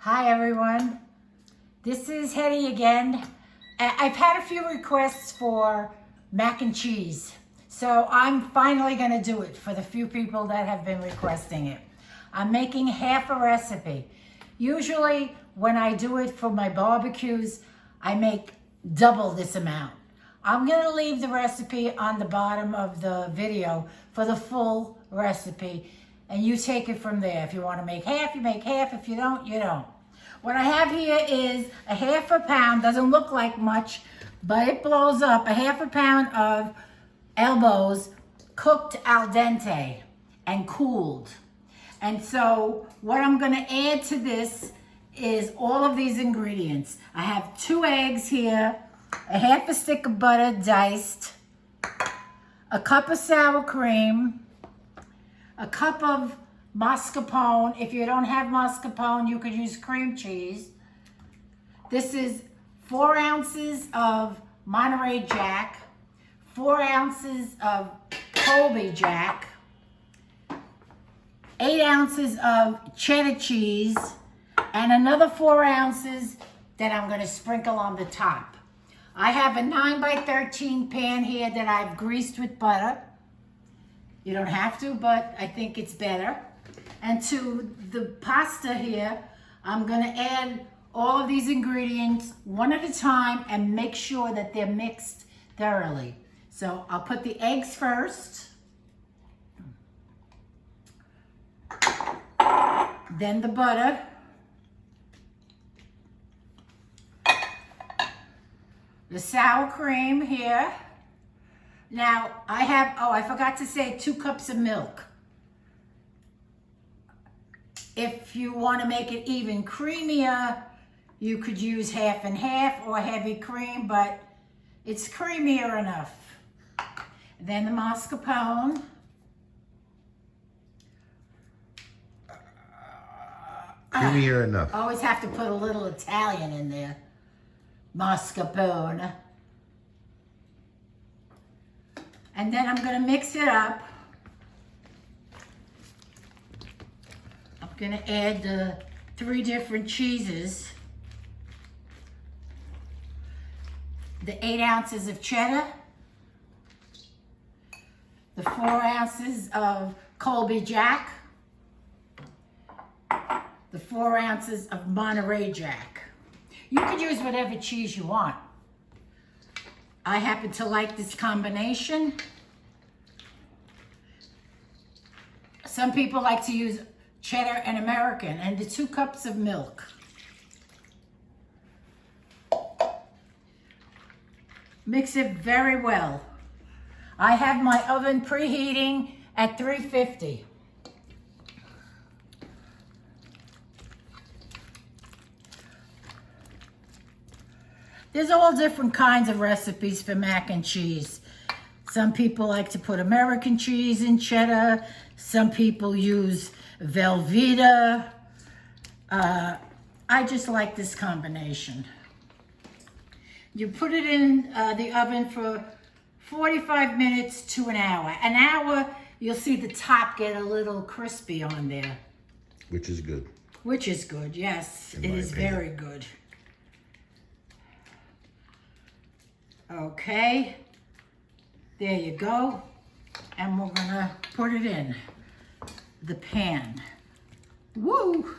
Hi everyone, this is Hedy again. I've had a few requests for mac and cheese, so I'm finally going to do it for the few people that have been requesting it. I'm making half a recipe. Usually when I do it for my barbecues, I make double this amount. I'm going to leave the recipe on the bottom of the video for the full recipe, and you take it from there. If you want to make half, you make half. If you don't, you don't. What I have here is a half a pound, doesn't look like much, but it blows up. A half a pound of elbows cooked al dente and cooled. And so what I'm gonna add to this is all of these ingredients. I have 2 eggs here, a half a stick of butter diced, a cup of sour cream, a cup of mascarpone. If you don't have mascarpone, you could use cream cheese. This is 4 ounces of Monterey Jack, 4 ounces of Colby Jack, 8 ounces of cheddar cheese, and another 4 ounces that I'm going to sprinkle on the top. I have a 9 by 13 pan here that I've greased with butter. You don't have to, but I think it's better. And to the pasta here, I'm going to add all of these ingredients one at a time and make sure that they're mixed thoroughly. So I'll put the eggs first, then the butter, the sour cream here. Now I have, I forgot to say 2 cups of milk. If you want to make it even creamier, you could use half and half or heavy cream, but it's creamier enough. Then the mascarpone. Creamier enough. Always have to put a little Italian in there. Mascarpone. And then I'm going to mix it up. I'm going to add the 3 different cheeses. The 8 ounces of cheddar. The 4 ounces of Colby Jack. The 4 ounces of Monterey Jack. You could use whatever cheese you want. I happen to like this combination. Some people like to use cheddar and American, and the 2 cups of milk. Mix it very well. I have my oven preheating at 350. There's all different kinds of recipes for mac and cheese. Some people like to put American cheese in cheddar. Some people use Velveeta. I just like this combination. You put it in the oven for 45 minutes to an hour. An hour, you'll see the top get a little crispy on there. Which is good. Which is good, yes. It is very good. Okay, there you go. And we're gonna put it in the pan. Woo!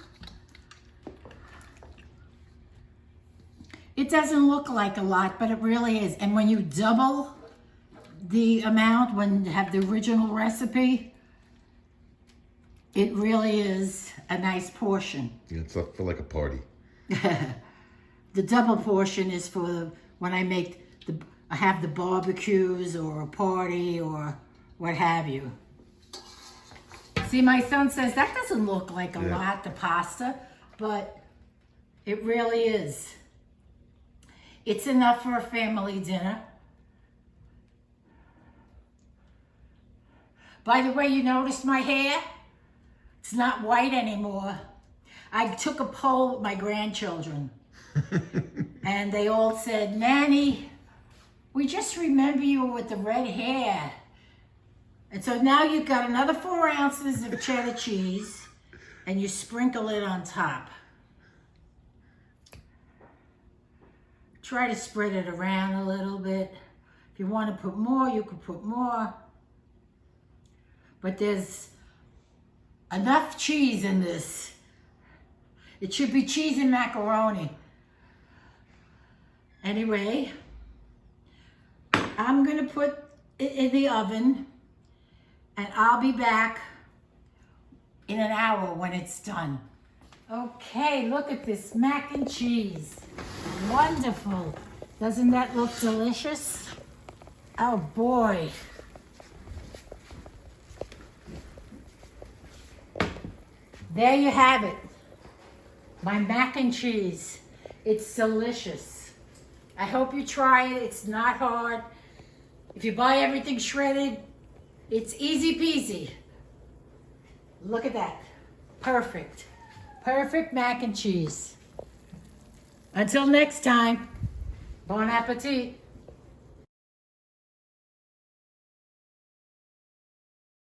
It doesn't look like a lot, but it really is. And when you double the amount, when you have the original recipe, it really is a nice portion. Yeah, it's up for like a party. The double portion is for when I make I have the barbecues or a party or what have you. See, my son says that doesn't look like a lot, the pasta, but it really is. It's enough for a family dinner. By the way, you noticed my hair? It's not white anymore. I took a poll with my grandchildren and they all said, "Nanny, we just remember you with the red hair." And so now you've got another 4 ounces of cheddar cheese and you sprinkle it on top. Try to spread it around a little bit. If you want to put more, you can put more. But there's enough cheese in this. It should be cheese and macaroni. Anyway, I'm gonna put it in the oven and I'll be back in an hour when it's done. Okay, look at this mac and cheese. Wonderful. Doesn't that look delicious? Oh boy. There you have it. My mac and cheese. It's delicious. I hope you try it. It's not hard. If you buy everything shredded, it's easy peasy. Look at that. Perfect. Perfect mac and cheese. Until next time, bon appetit.